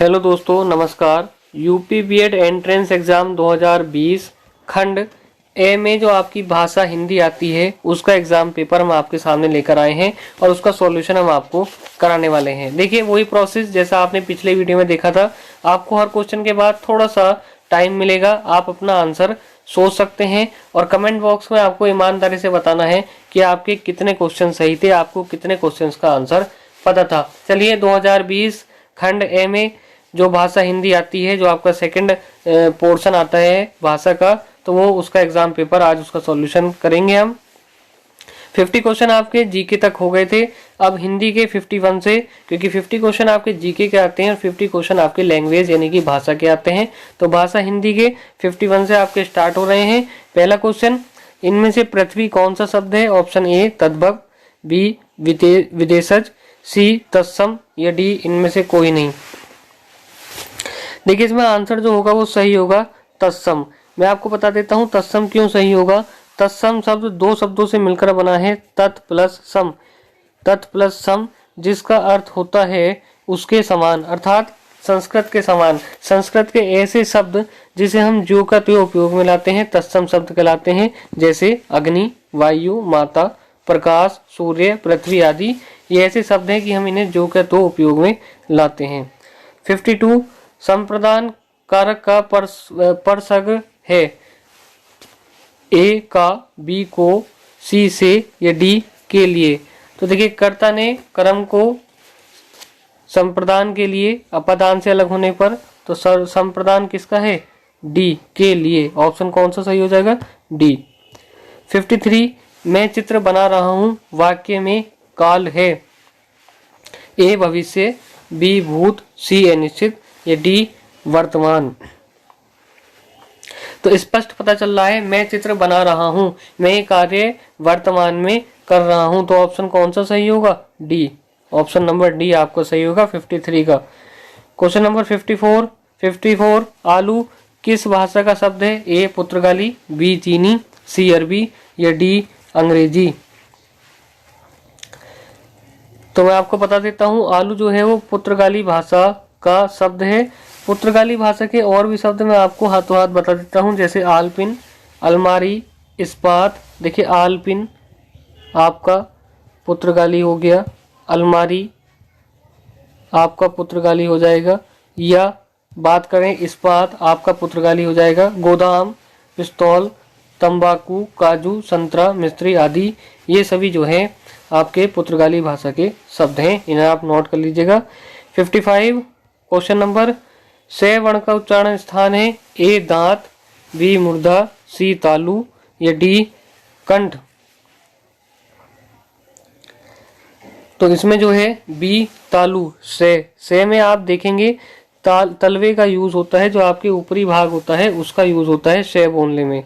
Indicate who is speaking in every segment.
Speaker 1: Hello दोस्तों, नमस्कार। UP BEd entrance exam 2020 खंड ए में जो आपकी भाषा हिंदी आती है उसका एग्ज़ाम पेपर हम आपके सामने लेकर आए हैं और उसका सॉल्यूशन हम आपको कराने वाले हैं। देखिए, वही प्रोसेस जैसा आपने पिछले वीडियो में देखा था। आपको हर क्वेश्चन के बाद थोड़ा सा टाइम मिलेगा, आप अपना आंसर सोच सकते हैं और कमेंट बॉक्स में आपको ईमानदारी से बताना है कि आपके कितने क्वेश्चन सही थे, आपको कितने क्वेश्चन का आंसर पता था। चलिए, 2020 खंड ए में जो भाषा हिंदी आती है, जो आपका सेकंड पोर्शन आता है भाषा का, तो वो उसका एग्जाम पेपर आज उसका सॉल्यूशन करेंगे हम। 50 क्वेश्चन आपके जीके तक हो गए थे। अब हिंदी के 51 से, क्योंकि 50 क्वेश्चन आपके जीके के आते हैं और 50 क्वेश्चन आपके लैंग्वेज यानी कि भाषा के आते हैं, तो भाषा हिंदी के 51 से आपके स्टार्ट हो रहे हैं। पहला क्वेश्चन, इनमें से पृथ्वी कौन सा शब्द है? ऑप्शन ए तद्भव, बी विदेशज, सी तत्सम या डी इनमें से कोई नहीं। देखिए, इसमें आंसर जो होगा वो सही होगा तत्सम। मैं आपको बता देता हूँ तत्सम क्यों सही होगा। तत्सम शब्द दो शब्दों से मिलकर बना है, तत् प्लस सम। तत् प्लस सम जिसका अर्थ होता है उसके समान, अर्थात संस्कृत के समान। संस्कृत के ऐसे शब्द जिसे हम ज्यों का त्यों उपयोग में लाते हैं तत्सम शब्द कहलाते हैं, जैसे अग्नि, वायु, माता, प्रकाश, सूर्य, पृथ्वी आदि। ये ऐसे शब्द हैं कि हम इन्हें ज्यों का त्यों उपयोग में लाते हैं। 52, संप्रदान कारक का परसग है, ए का, बी को, सी से या डी के लिए। तो देखिए, कर्ता ने कर्म को संप्रदान के लिए अपदान से अलग होने पर, तो संप्रदान किसका है? डी के लिए। ऑप्शन कौन सा सही हो जाएगा? डी। 53, मैं चित्र बना रहा हूं वाक्य में काल है, ए भविष्य, बी भूत, सी अनिश्चित या डी वर्तमान। तो स्पष्ट पता चल रहा है मैं चित्र बना रहा हूं, मैं ये कार्य वर्तमान में कर रहा हूं, तो ऑप्शन कौन सा सही होगा? डी। ऑप्शन नंबर डी आपको सही होगा 53 का। क्वेश्चन नंबर 54, आलू किस भाषा का शब्द है? ए पुर्तगाली, बी चीनी, सी अरबी या डी अंग्रेजी। तो मैं आपको बता देता हूँ, आलू जो है वो पुर्तगाली भाषा का शब्द है। पुर्तगाली भाषा के और भी शब्द मैं आपको हाथों हाथ बता देता हूँ, जैसे आलपिन, अलमारी, इस्पात। देखिए, आलपिन आपका पुर्तगाली हो गया, अलमारी आपका पुर्तगाली हो जाएगा, या बात करें इस्पात आपका पुर्तगाली हो जाएगा। गोदाम, पिस्तौल, तंबाकू, काजू, संतरा, मिस्त्री आदि ये सभी जो है आपके पुर्तगाली भाषा के शब्द हैं, इन्हें आप नोट कर लीजिएगा। 55 क्वेश्चन नंबर, से वर्ण का उच्चारण स्थान है, ए दांत, बी मुर्दा, सी तालु या डी कंठ। तो इसमें जो है बी तालु, से में आप देखेंगे तलवे का यूज होता है, जो आपके ऊपरी भाग होता है उसका यूज होता है से बोलने में।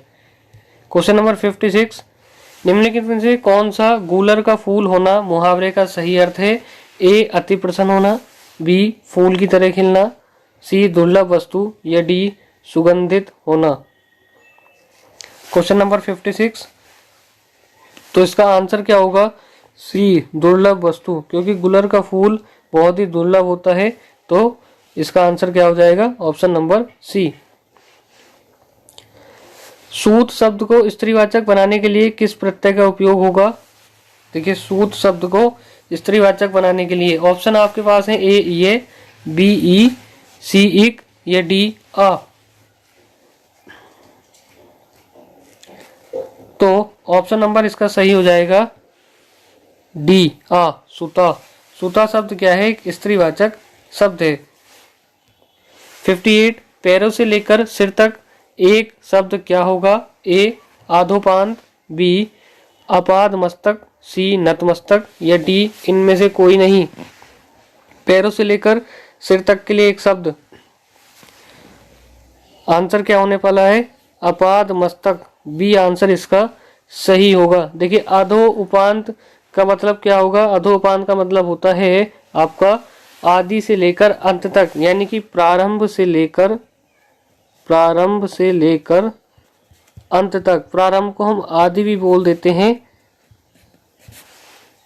Speaker 1: क्वेश्चन नंबर 56, निम्नलिखित में से कौन सा गूलर का फूल होना मुहावरे का सही अर्थ है? ए अति प्रसन्न होना, बी फूल की तरह खिलना, सी दुर्लभ वस्तु या डी सुगंधित होना। क्वेश्चन नंबर 56, तो इसका आंसर क्या होगा? सी दुर्लभ वस्तु, क्योंकि गुलर का फूल बहुत ही दुर्लभ होता है, तो इसका आंसर क्या हो जाएगा? Option number C. सूत शब्द को स्त्रीवाचक बनाने के लिए किस प्रत्यय का उपयोग होगा? देखिए, सूत शब्द को स्त्रीवाचक बनाने के लिए ऑप्शन आपके पास है, ए ये, बी ई, सी इक या डी आ। तो ऑप्शन नंबर इसका सही हो जाएगा डी आ, सूता। सूता शब्द क्या है? एक स्त्रीवाचक शब्द है। 58, पैरों से लेकर सिर तक एक शब्द क्या होगा? ए आधोपांत, बी अपाद मस्तक, सी नतमस्तक या डी इनमें से कोई नहीं। पैरों से लेकर सिर तक के लिए एक शब्द, आंसर क्या होने वाला है? अपाद मस्तक, बी आंसर इसका सही होगा। देखिए, अधो उपांत का मतलब क्या होगा? अधो उपांत का मतलब होता है आपका आदि से लेकर अंत तक, यानी कि प्रारंभ से लेकर अंत तक। प्रारंभ को हम आदि भी बोल देते हैं,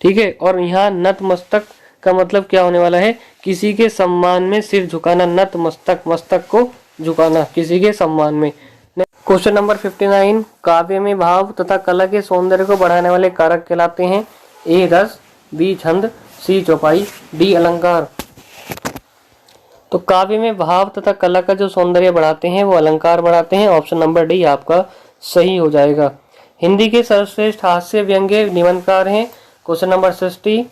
Speaker 1: ठीक है। और यहाँ नतमस्तक का मतलब क्या होने वाला है, किसी के सम्मान में सिर झुकाना, नत मस्तक, मस्तक को झुकाना किसी के सम्मान में। क्वेश्चन नंबर 59, काव्य में भाव तथा कला के सौंदर्य को बढ़ाने वाले कारक कहलाते हैं? ए रस, बी छंद, सी चौपाई, डी अलंकार। तो काव्य में भाव तथा कला का जो सौंदर्य बढ़ाते हैं वो अलंकार बढ़ाते हैं। ऑप्शन नंबर डी आपका सही हो जाएगा। हिंदी के सर्वश्रेष्ठ हास्य व्यंग्य निबंधकार हैं? क्वेश्चन नंबर 60,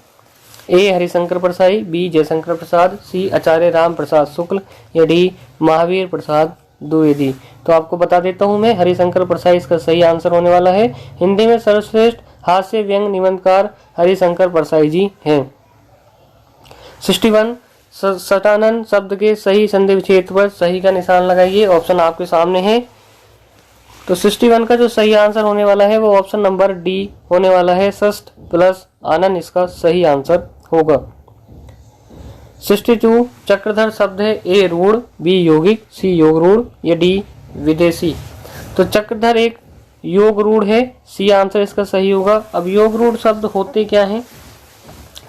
Speaker 1: ए हरिशंकर परसाई, बी जयशंकर प्रसाद, सी आचार्य राम प्रसाद शुक्ल, या डी महावीर प्रसाद द्विवेदी। तो आपको बता देता हूं मैं, हरिशंकर परसाई इसका सही आंसर होने वाला है। हिंदी में सर्वश्रेष्ठ हास्य व्यंग निबंधकार हरिशंकर परसाई जी हैं। 61, सटानन शब्द के सही संधि विच्छेद पर सही का निशान लगाइए। ऑप्शन आपके सामने है। तो 61 का जो सही आंसर होने वाला है वो ऑप्शन नंबर डी होने वाला है, षष्ठ प्लस आनन इसका सही आंसर होगा। 62, चक्रधर शब्द है? ए रूढ़, बी यौगिक, सी योग रूढ़, या डी विदेशी। तो चक्रधर एक योग रूढ़ है, सी आंसर इसका सही होगा। अब योग रूढ़ शब्द होते क्या हैं?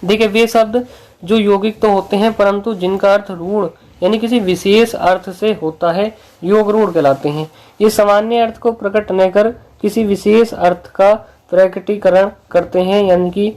Speaker 1: देखिए, वे शब्द जो यौगिक तो होते हैं परंतु जिनका अर्थ रूढ़ यानी किसी विशेष अर्थ से होता है, योग रूढ़ कहलाते हैं। ये सामान्य अर्थ को प्रकट न कर किसी विशेष अर्थ का प्रकटीकरण करते हैं, यानी कि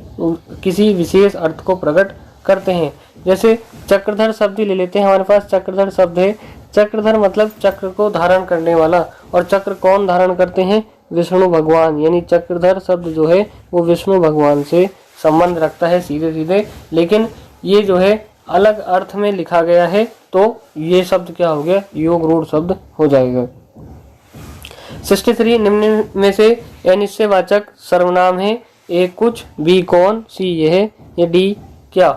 Speaker 1: किसी विशेष अर्थ को प्रकट करते हैं। जैसे चक्रधर शब्द ले लेते हैं, हमारे पास चक्रधर शब्द है। चक्रधर मतलब चक्र को धारण करने वाला, और चक्र कौन धारण करते हैं? विष्णु भगवान। यानी चक्रधर शब्द जो है वो विष्णु भगवान से संबंध रखता है सीधे सीधे, लेकिन ये जो है अलग अर्थ में लिखा गया है, तो ये शब्द क्या हो गया? योग रूढ़ शब्द हो जाएगा। 63, निम्न में से अनिश्चयवाचक सर्वनाम है? ए कुछ, बी कौन, सी यह, या डी क्या।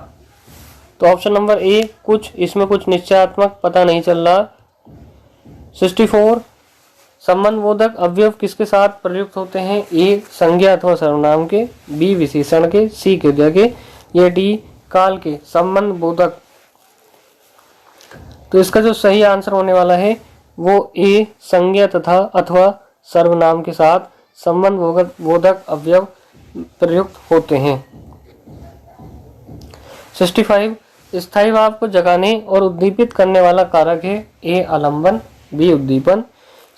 Speaker 1: तो ऑप्शन नंबर ए कुछ, इसमें कुछ निश्चयात्मक पता नहीं चल रहा। 64, संबंध बोधक अवयव किसके साथ प्रयुक्त होते हैं? ए संज्ञा अथवा सर्वनाम के, बी विशेषण के, सी क्रिया के, या डी काल के। संबंध बोधक, तो इसका जो सही आंसर होने वाला है वो ए संज्ञा तथा अथवा सर्वनाम के साथ संबंध बोधक अवयव प्रयुक्त होते हैं। 65, स्थायी भाव को जगाने और उद्दीपित करने वाला कारक है? ए आलंबन, बी उद्दीपन,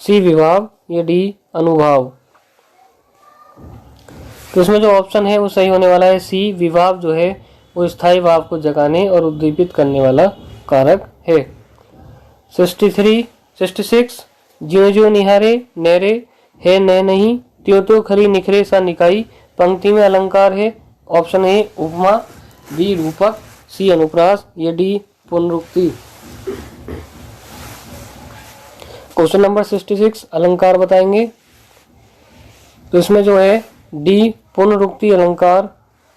Speaker 1: सी विभाव, या डी अनुभाव। तो इसमें जो ऑप्शन है वो सही होने वाला है, सी विभाव जो है वो स्थायी भाव को जगाने और उद्दीपित करने वाला कारक है। 66, ज्यो ज्यो निहारे नहरे है न नहीं, त्यों त्यों खरी निखरे सा निकाई। पंक्ति में अलंकार है? ऑप्शन ए उपमा, बी रूपक, सी अनुप्रास, या डी पुनरुक्ति। क्वेश्चन नंबर 66 अलंकार बताएंगे। तो इसमें जो है डी पुनरुक्ति अलंकार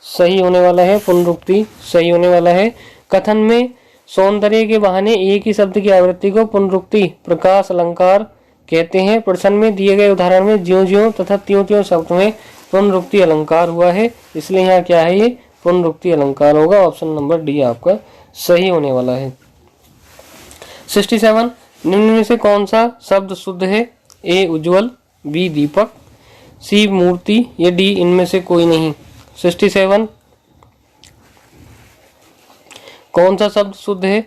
Speaker 1: सही होने वाला है, पुनरुक्ति सही होने वाला है। कथन में सौंदर्य के बहाने एक ही शब्द की आवृत्ति को पुनरुक्ति प्रकाश अलंकार कहते हैं। प्रश्न में दिए गए उदाहरण में ज्यों ज्यों तथा त्यों त्यों शब्द में पुनरुक्ति अलंकार हुआ है, इसलिए यहाँ क्या है? ये पुनरुक्ति अलंकार होगा। ऑप्शन नंबर डी आपका सही होने वाला है। 67, निम्न में से कौन सा शब्द शुद्ध है? ए उज्ज्वल, बी दीपक, सी मूर्ति, या डी इनमें से कोई नहीं। 67, कौन सा शब्द शुद्ध है?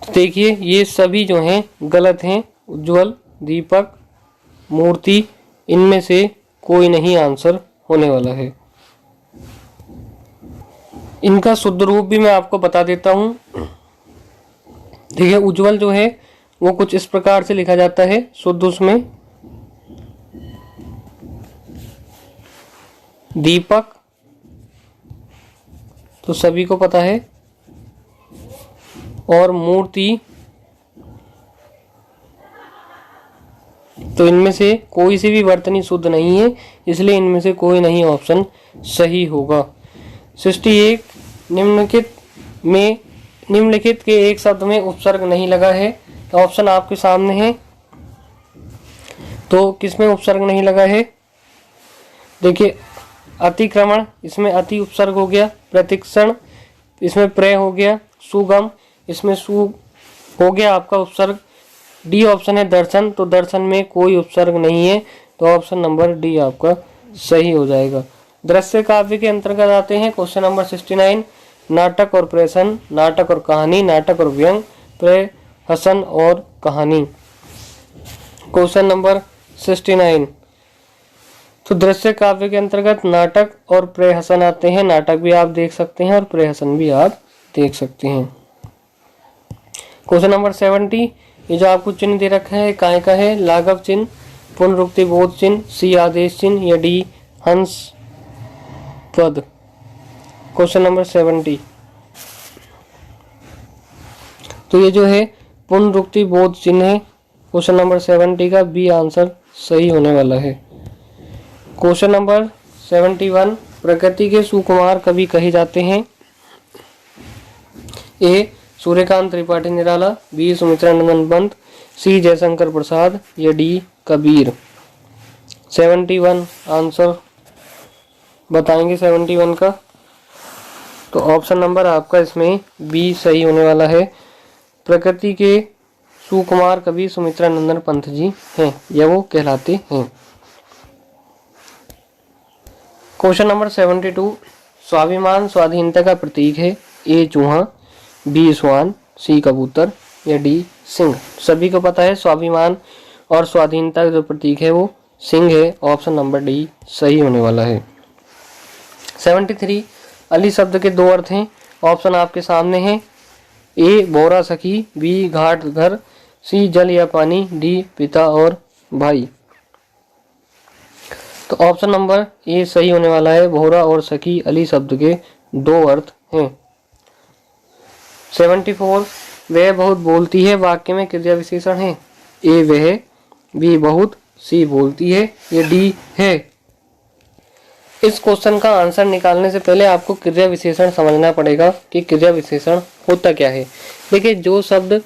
Speaker 1: देखिए, ये सभी जो हैं गलत हैं। उज्ज्वल, दीपक, मूर्ति, इनमें से कोई नहीं आंसर होने वाला है। इनका शुद्ध रूप भी मैं आपको बता देता हूं। देखिए, उज्ज्वल जो है वो कुछ इस प्रकार से लिखा जाता है शुद्ध उसमें। दीपक तो सभी को पता है, और मूर्ति तो इनमें से कोई सी भी वर्तनी शुद्ध नहीं है, इसलिए इनमें से कोई नहीं ऑप्शन सही होगा। 61, निम्नलिखित के एक शब्द में उपसर्ग नहीं लगा है। तो ऑप्शन आपके सामने है। तो किसमें उपसर्ग नहीं लगा है? देखिए, अतिक्रमण, इसमें अति उपसर्ग हो गया। प्रतिक्षण, इसमें प्र हो गया। सुगम, इसमें सु हो गया आपका उपसर्ग। डी ऑप्शन है दर्शन, तो दर्शन में कोई उपसर्ग नहीं है, तो ऑप्शन नंबर डी आपका सही हो जाएगा। दृश्य काव्य के अंतर्गत आते हैं क्वेश्चन नंबर 69 नाटक और प्रहसन, नाटक और कहानी, नाटक और व्यंग, प्रहसन और कहानी। क्वेश्चन नंबर 69 तो दृश्य काव्य के अंतर्गत नाटक और प्रहसन आते हैं। नाटक भी आप देख सकते हैं और प्रहसन भी आप देख सकते हैं। क्वेश्चन नंबर 70 ये जो आपको चिन्ह दे रखा है काय का है? लाघव चिन्ह, पुनरुक्ति बोध चिन्ह, सी आदेश चिन्ह या डी हंस पद। क्वेश्चन नंबर 70 तो ये जो है पुनरुक्ति बोध चिन्ह है। क्वेश्चन नंबर 70 का बी आंसर सही होने वाला है। क्वेश्चन नंबर 71 प्रकृति के सुकुमार कवि कहे जाते हैं। ए सूर्यकांत त्रिपाठी निराला, बी सुमित्रा नंदन पंत, सी जयशंकर प्रसाद या डी कबीर। 71 आंसर बताएंगे 71 का, तो ऑप्शन नंबर आपका इसमें बी सही होने वाला है। प्रकृति के सुकुमार कवि सुमित्रा नंदन पंत जी हैं या वो कहलाते हैं। क्वेश्चन नंबर 72 स्वाभिमान स्वाधीनता का प्रतीक है। ए चूहा, बी स्वान, सी कबूतर या डी सिंह। सभी को पता है स्वाभिमान और स्वाधीनता का जो प्रतीक है वो सिंह है। ऑप्शन नंबर डी सही होने वाला है। 73 अली शब्द के दो अर्थ हैं। ऑप्शन आपके सामने हैं। ए बोरा सखी, बी घाट घर, सी जल या पानी, डी पिता और भाई। तो ऑप्शन नंबर ए सही होने वाला है। बोरा और सखी अली शब्द के दो अर्थ हैं। 74 वह बहुत बोलती है वाक्य में क्रिया विशेषण है। ए वह, बी बहुत, सी बोलती है या डी है। इस क्वेश्चन का आंसर निकालने से पहले आपको क्रिया विशेषण समझना पड़ेगा कि क्रिया विशेषण होता क्या है। देखिए जो शब्द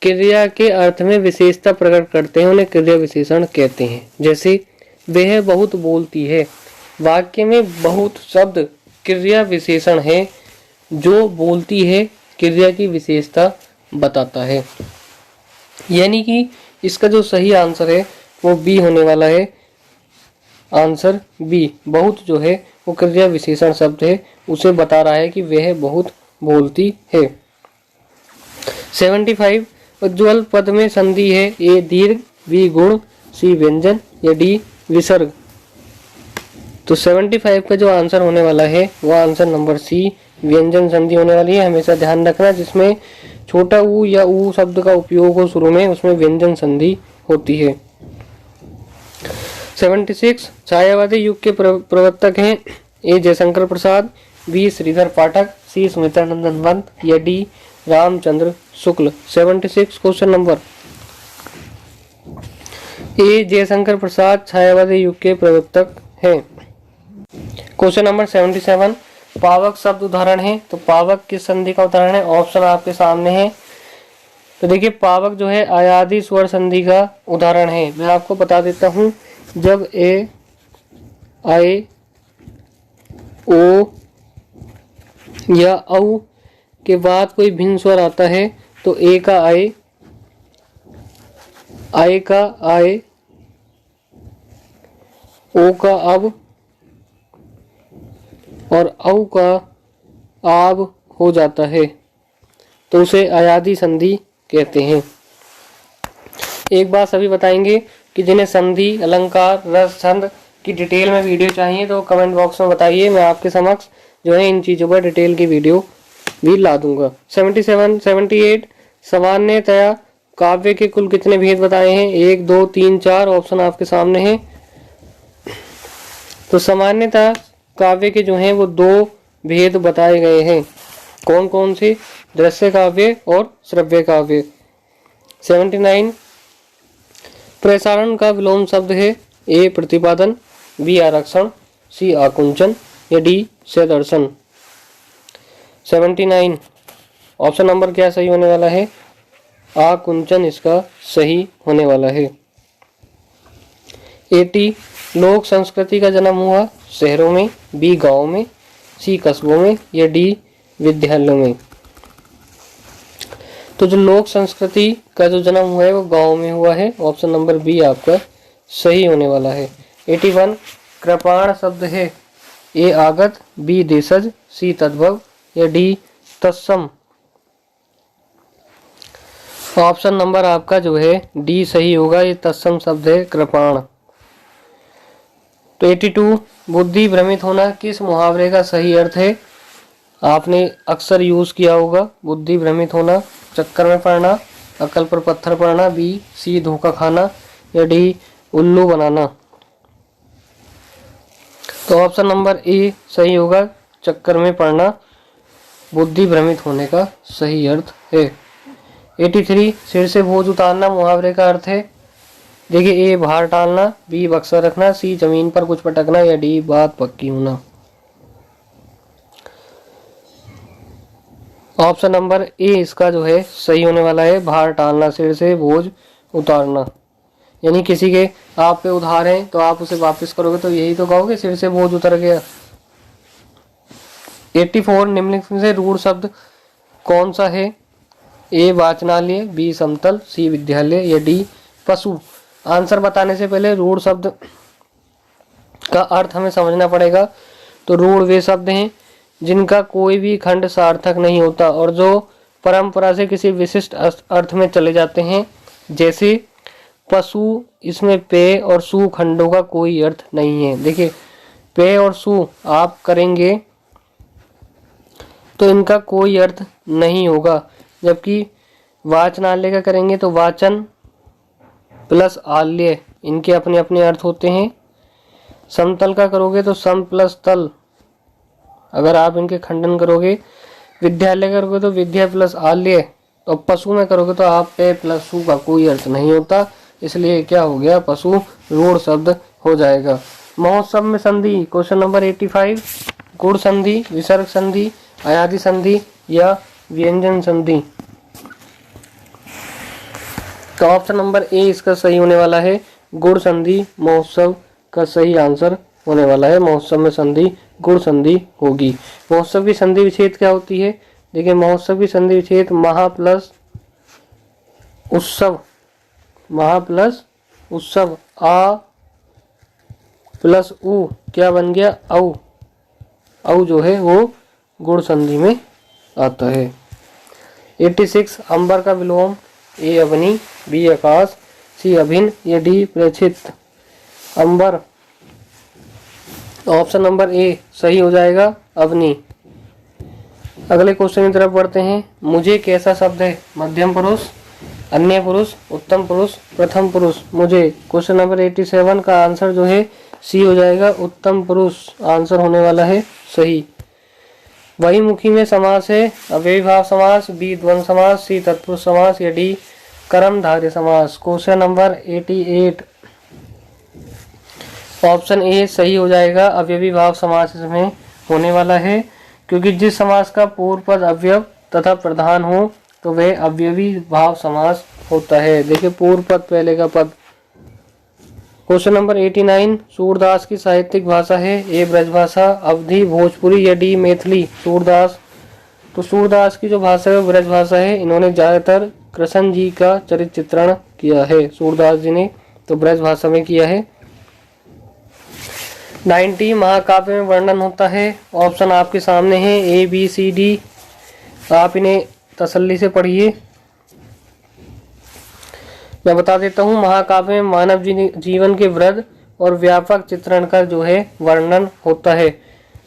Speaker 1: क्रिया के अर्थ में विशेषता प्रकट करते हैं उन्हें क्रिया विशेषण कहते हैं। जैसे वह बहुत बोलती है, वाक्य में बहुत शब्द क्रिया विशेषण है जो बोलती है क्रिया की विशेषता बताता है। यानी कि इसका जो सही आंसर है वो बी होने वाला है। आंसर बी बहुत जो है वो क्रिया विशेषण शब्द है, उसे बता रहा है कि वह बहुत बोलती है। 75 उज्ज्वल पद में संधि है। ए दीर्घ, बी गुण, सी व्यंजन या डी विसर्ग। तो 75 का जो आंसर होने वाला है वो आंसर नंबर सी व्यंजन संधि होने वाली है। हमेशा ध्यान रखना जिसमें छोटा ऊ या ऊ शब्द का उपयोग हो शुरू में उसमें व्यंजन संधि होती है। 76 छायावादी युग के प्रवर्तक हैं। A Jaishankar Prasad, B Shridhar Pathak, C Sumitra Nandan Pant या D Ramchandra Shukla. 76 question number A Jaishankar Prasad छायावादी युग के प्रवर्तक हैं। क्वेश्चन नंबर 77 पावक शब्द उदाहरण है। तो पावक किस संधि का उदाहरण है? ऑप्शन आपके सामने है। तो देखिए पावक जो है अयादि स्वर संधि का उदाहरण है। मैं आपको बता देता हूं, जब ए आए ओ या औ के बाद कोई भिन्न स्वर आता है तो ए का आए का आए, ओ का अब और औ का आब हो जाता है तो उसे अयादि संधि कहते हैं। एक बात सभी बताएंगे कि जिन्हें संधि, अलंकार, रस, छंद की डिटेल में वीडियो चाहिए तो कमेंट बॉक्स में बताइए। मैं आपके समक्ष जो है इन चीज़ों पर डिटेल की वीडियो भी ला दूंगा। 78 सामान्यतया काव्य के कुल कितने भेद बताए हैं? 1, 2, 3, 4। ऑप्शन आपके सामने हैं। तो सामान्यतः काव्य के जो हैं वो 2 भेद बताए गए हैं। कौन कौन से? दृश्य काव्य और श्रव्य काव्य। 79 प्रसारण का विलोम शब्द है। ए प्रतिपादन, बी आरक्षण, सी आकुंचन या डी सदर्शन। 79 ऑप्शन नंबर क्या सही होने वाला है? आकुंचन इसका सही होने वाला है। 80 लोक संस्कृति का जन्म हुआ शहरों में, बी गांव में, सी कस्बों में या डी विद्यालयों में। तो जो लोक संस्कृति का जो जन्म हुआ है वो गांव में हुआ है। ऑप्शन नंबर बी आपका सही होने वाला है। 81 कृपाण शब्द है। ए आगत, बी देशज, सी तद्भव या डी तत्सम। ऑप्शन नंबर आपका जो है डी सही होगा, ये तत्सम शब्द है कृपाण। तो 82 बुद्धि भ्रमित होना किस मुहावरे का सही अर्थ है? आपने अक्सर यूज किया होगा बुद्धि भ्रमित होना, चक्कर में पड़ना, अकल पर पत्थर पड़ना, बी सी धोखा खाना या डी उल्लू बनाना। तो ऑप्शन नंबर ए सही होगा, चक्कर में पड़ना बुद्धि भ्रमित होने का सही अर्थ है। 83 सिर से बोझ उतारना मुहावरे का अर्थ है। देखिए, ए भार टालना, बी बक्सा रखना, सी जमीन पर कुछ पटकना या डी बात पक्की होना। ऑप्शन नंबर ए इसका जो है सही होने वाला है, भार टालना, सिर से बोझ उतारना। यानी किसी के आप पे उधार है तो आप उसे वापस करोगे तो यही तो कहोगे सिर से बोझ उतर गया। 84 निम्नलिखित में से रूढ़ शब्द कौन सा है? ए वाचनालय, बी समतल, सी विद्यालय या डी पशु। आंसर बताने से पहले रूढ़ शब्द का अर्थ हमें समझना पड़ेगा। तो रूढ़ वे शब्द हैं जिनका कोई भी खंड सार्थक नहीं होता और जो परंपरा से किसी विशिष्ट अर्थ में चले जाते हैं। जैसे पशु, इसमें पे और सु खंडों का कोई अर्थ नहीं है। देखिए, पे और सु आप करेंगे तो इनका कोई अर्थ नहीं होगा, जबकि वाचनालय का करेंगे तो वाचन प्लस आल्य इनके अपने अपने अर्थ होते हैं। समतल का करोगे तो सम प्लस तल, अगर आप इनके खंडन करोगे। विद्यालय करोगे तो विद्या प्लस आल्य, और पशु में करोगे तो आप पे प्लस सु का कोई अर्थ नहीं होता, इसलिए क्या हो गया, पशु रूढ़ शब्द हो जाएगा। महोत्सव में संधि क्वेश्चन नंबर 85 गुण संधि, विसर्ग संधि, अयादि संधि या व्यंजन संधि। तो ऑप्शन नंबर ए इसका सही होने वाला है, गुण संधि महोत्सव का सही आंसर होने वाला है। महोत्सव में संधि गुण संधि होगी। महोत्सव की संधि विच्छेद क्या होती है? देखिए, महोत्सव की संधि विच्छेद महा प्लस उत्सव, महा प्लस उत्सव, आ प्लस उ क्या बन गया, औ। औ जो है वो गुण संधि में आता है। 86 अंबर का विलोम, ए अवनी, बी आकाश, सी अभिन्न या डी प्रेक्षित। अंबर, ऑप्शन नंबर ए सही हो जाएगा, अवनी। अगले क्वेश्चन की तरफ बढ़ते हैं। मुझे कैसा शब्द है? मध्यम पुरुष, अन्य पुरुष, उत्तम पुरुष, प्रथम पुरुष। मुझे क्वेश्चन नंबर 87 का आंसर जो है सी हो जाएगा, उत्तम पुरुष आंसर होने वाला है सही। वही मुखी में समास है, अव्ययीभाव समास, बी द्वंद्व समास, सी तत्पुरुष समास या डी कर्मधारय समास। क्वेश्चन नंबर 88 ऑप्शन ए सही हो जाएगा, अव्ययीभाव समास इसमें होने वाला है, क्योंकि जिस समास का पूर्व पद अव्यव तथा प्रधान हो तो वह अव्ययी भाव समास होता है। देखिए, पूर्व पद पहले का पद। क्वेश्चन नंबर 89 सूरदास की साहित्यिक भाषा है, ए ब्रजभाषा, अवधी, भोजपुरी या डी मैथिली। सूरदास, तो सूरदास की जो भाषा है ब्रजभाषा है। इन्होंने ज्यादातर कृष्ण जी का चरित्र चित्रण किया है सूरदास जी ने, तो ब्रजभाषा में किया है। 90 महाकाव्य में वर्णन होता है। ऑप्शन आपके सामने है, ए बी सी डी, आप इन्हें तसल्ली से पढ़िए। मैं बता देता हूँ, महाकाव्य में मानव जीवन के वृद्ध और व्यापक चित्रण का जो है वर्णन होता है।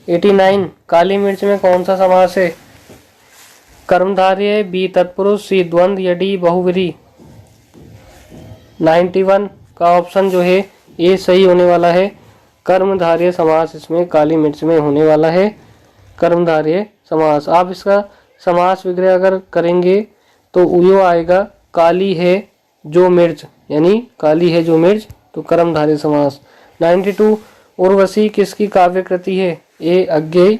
Speaker 1: 89 काली मिर्च में कौन सा समास है? कर्मधारय, बी तत्पुरुष, सी द्वंद्व या डी बहुव्रीहि। 91 का ऑप्शन जो है ए सही होने वाला है, कर्मधारय समास इसमें काली मिर्च में होने वाला है, कर्मधारय समास। आप इसका समास विग्रह अगर करेंगे तो यो आएगा, काली है जो मिर्च, यानी काली है जो मिर्च, तो कर्मधारय समास। 92 उर्वशी किसकी काव्य कृति है? ए अज्ञेय,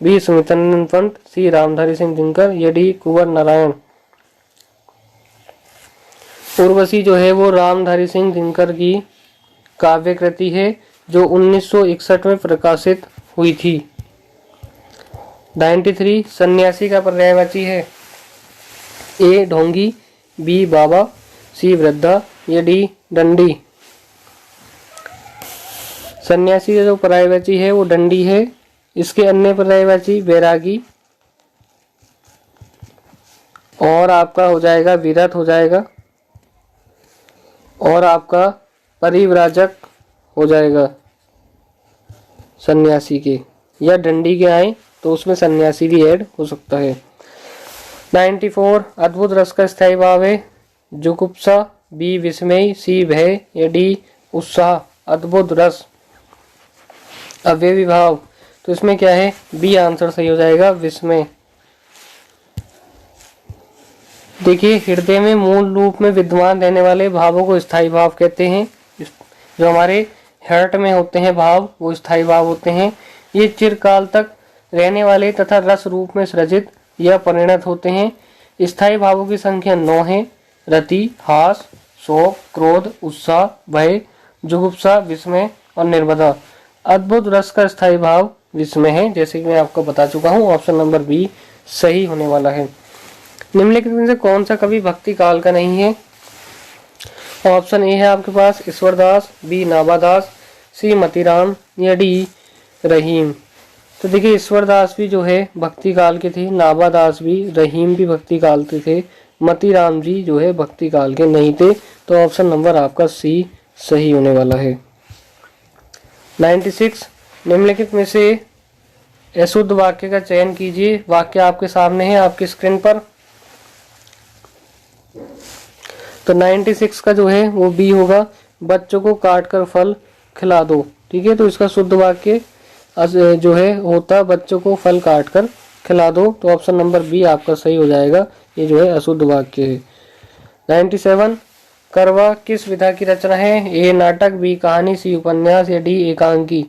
Speaker 1: बी सुमित्रानंद पंत, सी रामधारी सिंह दिनकर या डी कुंवर नारायण। उर्वशी जो है वो रामधारी सिंह दिनकर की काव्य कृति है, जो 1961 में प्रकाशित हुई थी। 93 सन्यासी का पर्यायवाची है, ए ढोंगी, बी बाबा, सी वृद्धा या डी डंडी। सन्यासी का जो पर्यायवाची है वो डंडी है, इसके अन्य पर्यायवाची वैरागी, और आपका हो जाएगा विरत हो जाएगा, और आपका परिव्राजक हो जाएगा सन्यासी के, या दंडी के आए तो उसमें सन्यासी भी ऐड हो सकता है। 94 अद्भुत रस का स्थायी भाव है जुगुप्सा, बी विस्मय, सी भय, या डी उत्साह। अद्भुत रस अव्ययी भाव, तो इसमें क्या है, बी आंसर सही हो जाएगा, विस्मय। देखिए, हृदय में मूल रूप में विद्यमान रहने वाले भावों को स्थायी भाव कहते हैं। जो हमारे हार्ट में होते हैं भाव, वो स्थायी भाव होते हैं। ये चिरकाल तक रहने वाले तथा रस रूप में सृजित या परिणत होते हैं। स्थायी भावों की संख्या 9 है। रति, हास, शोक, क्रोध, उत्साह, भय, जुगुप्सा, विस्मय और निर्मदा। अद्भुत रस का स्थायी भाव विस्मय है, जैसे कि मैं आपको बता चुका हूँ। ऑप्शन नंबर बी सही होने वाला है। निम्नलिखित में से कौन सा कवि भक्ति काल का नहीं है? ऑप्शन ए है आपके पास ईश्वरदास, बी नाभादास, सी मतीराम, या डी रहीम। तो देखिए, ईश्वरदास भी जो है भक्ति काल के थे, नाभादास भी, रहीम भी भक्ति काल के थे, मतीराम जी जो है भक्ति काल के नहीं थे। तो ऑप्शन नंबर आपका सी सही होने वाला है। 96 निम्नलिखित में से अशुद्ध वाक्य का चयन कीजिए। वाक्य आपके सामने है आपकी स्क्रीन पर। तो 96 का जो है वो बी होगा, बच्चों को काट कर फल खिला दो। ठीक है, तो इसका शुद्ध वाक्य जो है होता बच्चों को फल काट कर खिला दो। तो ऑप्शन नंबर बी आपका सही हो जाएगा, ये जो है अशुद्ध वाक्य है। 97 करवा किस विधा की रचना है? ए नाटक, बी कहानी, सी उपन्यास, या डी एकांकी।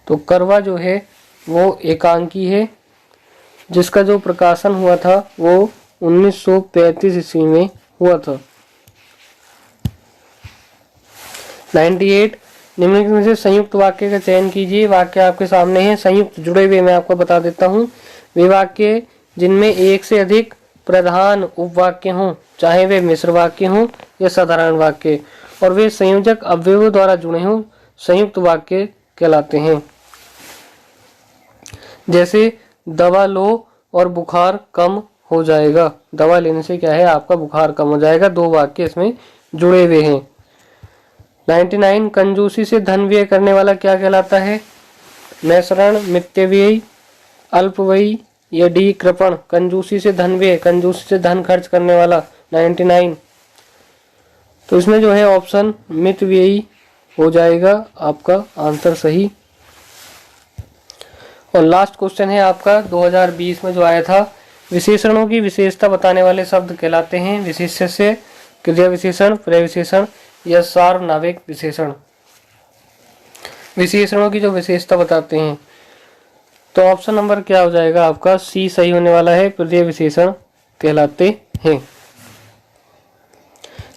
Speaker 1: तो करवा जो है वो एकांकी है, जिसका जो प्रकाशन हुआ था वो 1935 ईस्वी में हुआ था। 98 निम्नलिखित में से संयुक्त वाक्य का चयन कीजिए। वाक्य आपके सामने है, संयुक्त जुड़े हुए मैं आपको बता देता हूँ। वे वाक्य जिनमें एक से अधिक प्रधान उपवाक्य हों, चाहे वे मिश्र वाक्य हों या साधारण वाक्य, और वे संयोजक अवयवों द्वारा जुड़े हों, संयुक्त वाक्य कहलाते हैं। जैसे दवा लो और बुखार कम हो जाएगा। दवा लेने से क्या है, आपका बुखार कम हो जाएगा। 2 वाक्य इसमें जुड़े हुए हैं। 99 कंजूसी से धन व्यय करने वाला क्या कहलाता है? मैसरण, मित्यव्ययी, अल्पव्ययी, या डी कृपण। कंजूसी से धन व्यय, कंजूसी से धन खर्च करने वाला 99। तो इसमें जो है ऑप्शन मितव्ययी हो जाएगा आपका आंसर सही। और लास्ट क्वेश्चन है आपका 2020 में जो आया था, विशेषणों की विशेषता बताने वाले शब्द कहलाते हैं विशेष्य से क्रिया विशेषण, प्रविशेषण या सार्वनाविक विशेषण। विशेषणों की जो विशेषता बताते हैं, तो ऑप्शन नंबर क्या हो जाएगा आपका? सी सही होने वाला है, प्रत्यय विशेषण कहलाते हैं।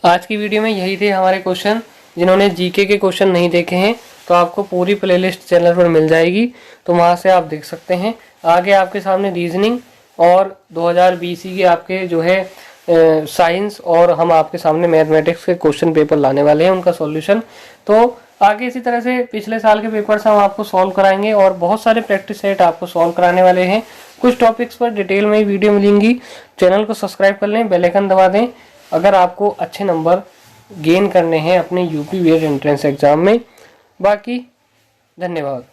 Speaker 1: आज की वीडियो में यही थे हमारे क्वेश्चन। जिन्होंने जीके के क्वेश्चन नहीं देखे हैं तो आपको पूरी प्लेलिस्ट चैनल पर मिल जाएगी, तो वहां से आप देख सकते हैं। आगे आपके सामने रीजनिंग और 2020 के आपके जो है साइंस, और हम आपके सामने मैथमेटिक्स के क्वेश्चन पेपर लाने वाले हैं, उनका सॉल्यूशन। तो आगे इसी तरह से पिछले साल के पेपर्स हम आपको सॉल्व कराएंगे और बहुत सारे प्रैक्टिस सेट आपको सॉल्व कराने वाले हैं। कुछ टॉपिक्स पर डिटेल में वीडियो मिलेंगी। चैनल को सब्सक्राइब कर लें, बेल आइकन दबा दें अगर आपको अच्छे नंबर गेन करने हैं अपने यूपी बीएड एंट्रेंस एग्जाम में। बाकी धन्यवाद।